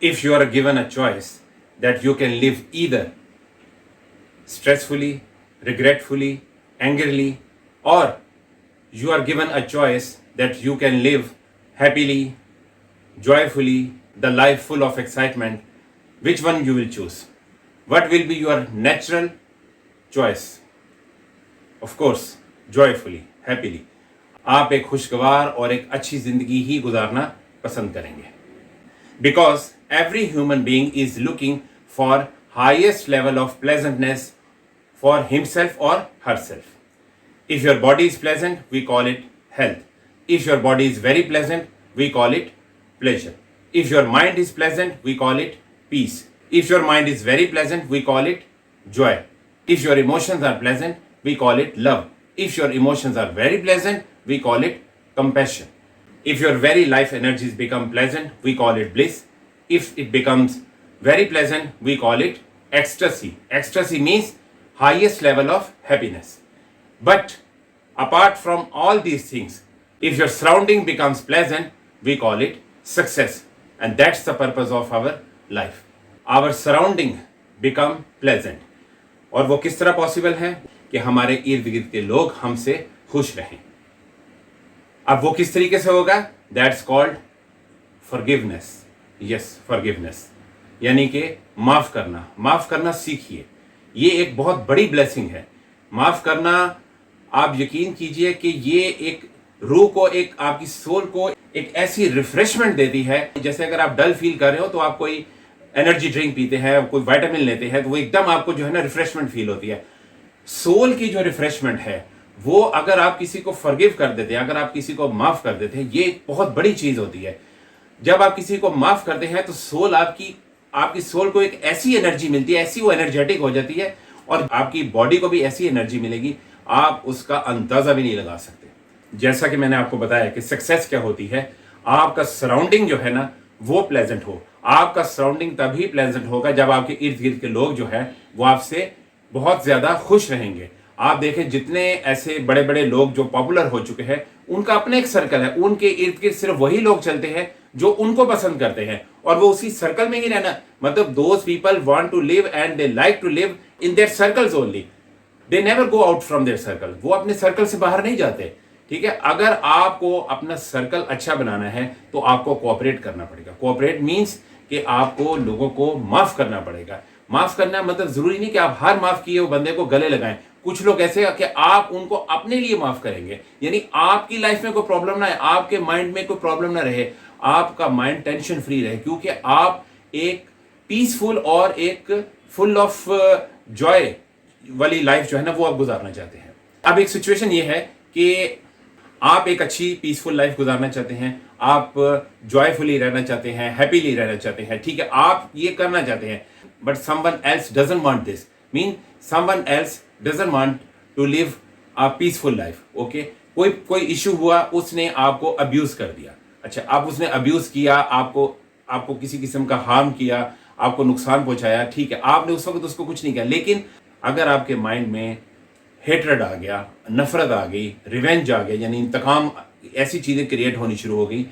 If you are given a choice that you can live either stressfully, regretfully, angrily, or you are given a choice that you can live happily, joyfully, the life full of excitement, which one you will choose? What will be your natural choice? Of course, joyfully, happily. आप एक खुशगवार और एक अच्छी जिंदगी ही गुजारना पसंद करेंगे. Because every human being is looking for highest level of pleasantness for himself or herself. If your body is pleasant, we call it health. If your body is very pleasant, we call it pleasure. If your mind is pleasant, we call it peace. If your mind is very pleasant, we call it joy. If your emotions are pleasant, we call it love. If your emotions are very pleasant, we call it compassion. If your very life energies become pleasant, we call it bliss. If it becomes very pleasant, we call it ecstasy. Ecstasy means highest level of happiness. But apart from all these things, if your surrounding becomes pleasant, we call it success. And that's the purpose of our life. Our surrounding become pleasant. और वो किस तरह possible है कि हमारे इर्द गिर्द के लोग हमसे खुश रहें. अब वो किस तरीके से होगा? That's called forgiveness. Yes, forgiveness यानी कि माफ करना. माफ करना सीखिए. ये एक बहुत बड़ी ब्लेसिंग है. माफ करना, आप यकीन कीजिए कि ये एक रूह को, एक आपकी सोल को एक ऐसी रिफ्रेशमेंट देती है. जैसे अगर आप डल फील कर रहे हो तो आप कोई एनर्जी ड्रिंक पीते हैं, कोई विटामिन लेते हैं, तो वो एकदम आपको जो है ना रिफ्रेशमेंट फील होती है. सोल की जो रिफ्रेशमेंट है वो अगर आप किसी को फॉरगिव कर देते हैं, अगर आप किसी को माफ कर देते हैं, ये एक बहुत बड़ी चीज होती है. जब आप किसी को माफ करते हैं तो सोल आपकी सोल को एक ऐसी एनर्जी मिलती है, ऐसी वो एनर्जेटिक हो जाती है, और आपकी बॉडी को भी ऐसी एनर्जी मिलेगी, आप उसका अंदाजा भी नहीं लगा सकते. जैसा कि मैंने आपको बताया कि सक्सेस क्या होती है, आपका सराउंडिंग जो है ना वो प्लेजेंट हो. आपका सराउंडिंग तभी प्लेजेंट होगा जब आपके इर्द गिर्द के लोग जो है वो आपसे बहुत ज्यादा खुश रहेंगे. आप देखें जितने ऐसे बड़े बड़े लोग जो पॉपुलर हो चुके हैं, उनका अपना एक सर्कल है. उनके इर्द गिर्द सिर्फ वही लोग चलते हैं जो उनको पसंद करते हैं, और वो उसी सर्कल में ही रहना. मतलब those people want to live and they like to live in their circles only. They never go out from their circle. वो अपने सर्कल से बाहर नहीं जाते. ठीक है. अगर आपको अपना सर्कल अच्छा बनाना है तो आपको कोऑपरेट करना पड़ेगा. कोऑपरेट मींस कि आपको लोगों को माफ करना पड़ेगा. माफ करना मतलब जरूरी नहीं कि आप हर माफ किए हुए बंदे को गले लगाएं. कुछ लोग ऐसे कि आप उनको अपने लिए माफ करेंगे, यानी आपकी लाइफ में कोई प्रॉब्लम ना है, आपके माइंड में कोई प्रॉब्लम ना रहे, आपका माइंड टेंशन फ्री रहे, क्योंकि आप एक पीसफुल और एक फुल ऑफ जॉय वाली लाइफ जो है ना वो आप गुजारना चाहते हैं. अब एक सिचुएशन ये है कि आप एक अच्छी पीसफुल लाइफ गुजारना चाहते हैं, आप जॉयफुली रहना चाहते हैं, हैप्पीली रहना चाहते हैं. ठीक है, आप ये करना चाहते हैं, but someone else doesn't want this. Mean someone else doesn't want to live a peaceful life. Okay, कोई इशू हुआ, उसने आपको अब्यूज कर दिया. अच्छा, अब उसने अब्यूज किया, आपको किसी किस्म का हार्म किया, आपको नुकसान पहुंचाया. ठीक है, आपने उस वक्त उसको कुछ नहीं किया, लेकिन अगर आपके माइंड में हेट्रेड आ गया, नफरत आ गई, रिवेंज आ गया, यानी इंतकाम, ऐसी चीजें क्रिएट होनी शुरू हो गई,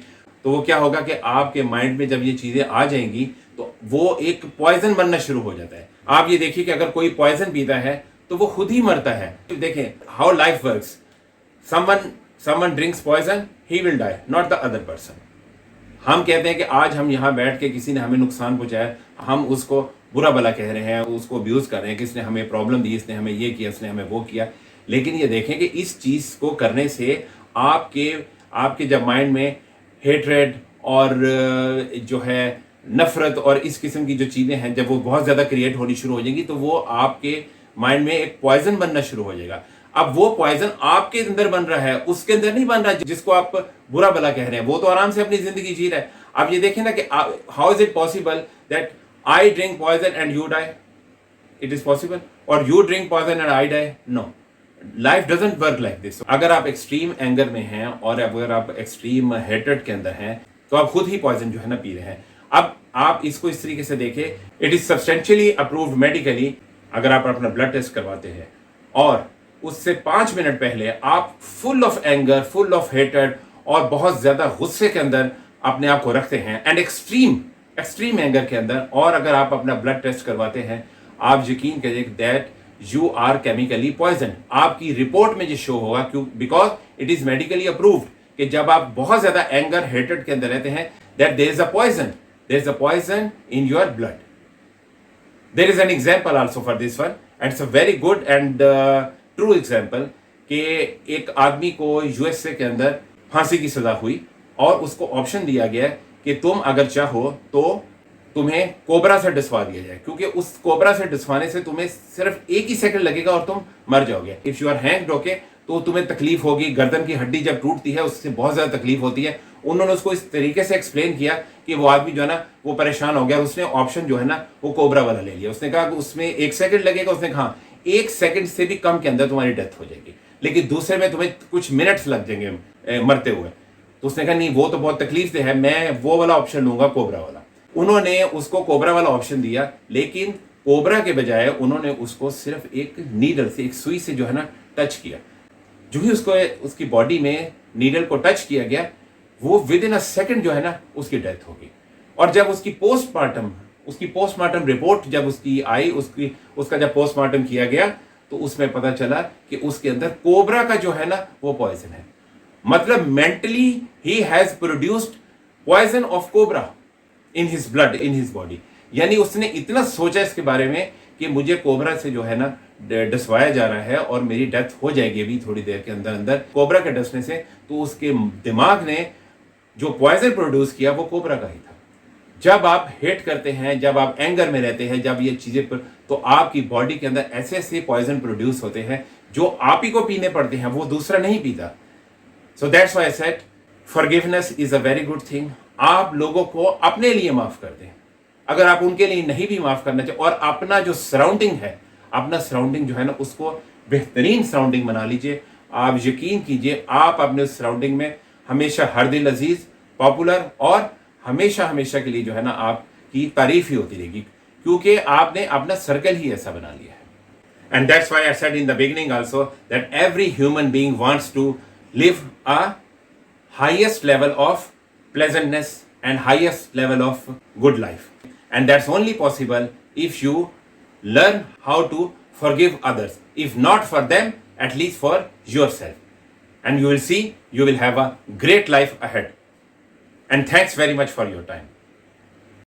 तो वो क्या होगा कि आपके माइंड में जब ये चीजें आ जाएंगी तो वो एक पॉइजन बनना शुरू हो जाता है. आप ये देखिए कि अगर कोई पॉइजन पीता है तो वो खुद ही मरता है. तो देखें how life works. Someone drinks poison, he will die, not the other person. हम कहते हैं कि आज हम यहाँ बैठ के किसी ने हमें नुकसान पहुंचाया, हम उसको बुरा भला कह रहे हैं, उसको अब्यूज कर रहे हैं कि इसने हमें प्रॉब्लम दी, इसने हमें ये किया, इसने हमें वो किया. लेकिन ये देखें कि इस चीज को करने से आपके जब माइंड में हेट्रेड और जो है नफरत और इस किस्म की जो चीजें हैं, जब वो बहुत ज्यादा क्रिएट होनी शुरू हो जाएंगी तो वो आपके माइंड में एक पॉइजन बनना शुरू हो जाएगा. अब वो पॉइजन आपके अंदर बन रहा है, उसके अंदर नहीं बन रहा जिसको आप बुरा भला कह रहे हैं. वो तो आराम से अपनी जिंदगी जी रहा है. आप ये देखें ना कि how is it possible that I drink poison and you die? It is possible. Or you drink poison and I die? No. Life doesn't work like this. अगर आप एक्सट्रीम एंगर में हैं और अगर आप एक्सट्रीम हेट्रेड के अंदर हैं तो आप खुद ही पॉइजन जो है ना पी रहे हैं. अब आप इसको इस तरीके से देखें, it is substantially approved medically. अगर आप अपना ब्लड टेस्ट करवाते हैं और उससे 5 मिनट पहले आप full of anger, full of hatred और बहुत ज्यादा गुस्से के अंदर अपने आप को रखते हैं एंड एक्सट्रीम एक्सट्रीम एंगर के अंदर, और अगर आप अपना ब्लड टेस्ट करवाते हैं, आप यकीन करिए that you are chemically poison. आपकी रिपोर्ट में जो शो होगा, क्यों, because it is medically approved कि जब आप बहुत ज्यादा एंगर हेटेड के अंदर रहते हैं, that there is a poison in your blood. There is an example also for this one, and it's a very good and true example कि एक आदमी को यूएसए के अंदर फांसी की सजा हुई और उसको ऑप्शन दिया गया कि तुम अगर चाहो तो तुम्हें कोबरा से डसवा दिया जाए, क्योंकि उस कोबरा से डसवाने से तुम्हें सिर्फ 1 ही सेकंड लगेगा और तुम मर जाओगे। If you are hanged, okay, तो तुम्हें तकलीफ होगी, गर्दन की हड्डी जब टूटती है उससे बहुत ज्यादा तकलीफ होती है। उन्होंने उसको इस तरीके से एक्सप्लेन किया कि वो आदमी जो है ना वो परेशान हो गया, उसने ऑप्शन जो है ना वो कोबरा वाला ले लिया। उसने कहा कि उसमें 1 सेकंड लगेगा, उसने कहा 1 सेकंड से भी कम के अंदर तुम्हारी डेथ हो जाएगी, लेकिन दूसरे में तुम्हें कुछ मिनट्स लग जाएंगे मरते हुए। तो उसने कहा नहीं, वो तो बहुत तकलीफ से है, मैं वो वाला ऑप्शन लूंगा, कोबरा वाला। उन्होंने उसको कोबरा वाला ऑप्शन दिया, लेकिन कोबरा के बजाय उन्होंने उसको सिर्फ एक नीडल से, एक सुई से जो है ना टच किया। जो ही उसको उसकी बॉडी में नीडल को टच किया गया, वो विद इन अ सेकंड जो है ना उसकी डेथ होगी। और जब उसकी पोस्टमार्टम रिपोर्ट जब उसकी आई, उसका जब पोस्टमार्टम किया गया, तो उसमें पता चला कि उसके अंदर कोबरा का जो है ना वो पॉइजन है। मतलब mentally he has produced poison of cobra in his blood, in his body. यानी उसने इतना सोचा इसके बारे में कि मुझे कोबरा से जो है ना डसवाया जा रहा है और मेरी डेथ हो जाएगी अभी थोड़ी देर के अंदर अंदर कोबरा के डसने से। तो उसके दिमाग ने जो पॉइजन प्रोड्यूस किया वो कोबरा का ही था। जब आप हेट करते हैं, जब आप एंगर में रहते हैं, जब ये चीजें तो आपकी बॉडी के अंदर ऐसे ऐसे पॉइजन प्रोड्यूस होते हैं जो आप ही को पीने पड़ते हैं, वो दूसरा नहीं पीता। So that's why I said forgiveness is a very good thing. आप लोगों को अपने लिए माफ कर दें, अगर आप उनके लिए नहीं भी माफ करना चाहिए, और अपना जो सराउंडिंग है, अपना सराउंडिंग जो है ना उसको बेहतरीन सराउंडिंग बना लीजिए। आप यकीन कीजिए आप अपने सराउंडिंग में हमेशा हर दिल अजीज, पॉपुलर और हमेशा हमेशा के लिए जो है ना आपकी तारीफ ही होती रहेगी, क्योंकि आपने अपना सर्कल ही ऐसा बना लिया है। And that's why I said in the beginning also that every human being wants to live a highest level of pleasantness and highest level of good life, and that's only possible if you learn how to forgive others, if not for them, at least for yourself, and you will see you will have a great life ahead. And thanks very much for your time.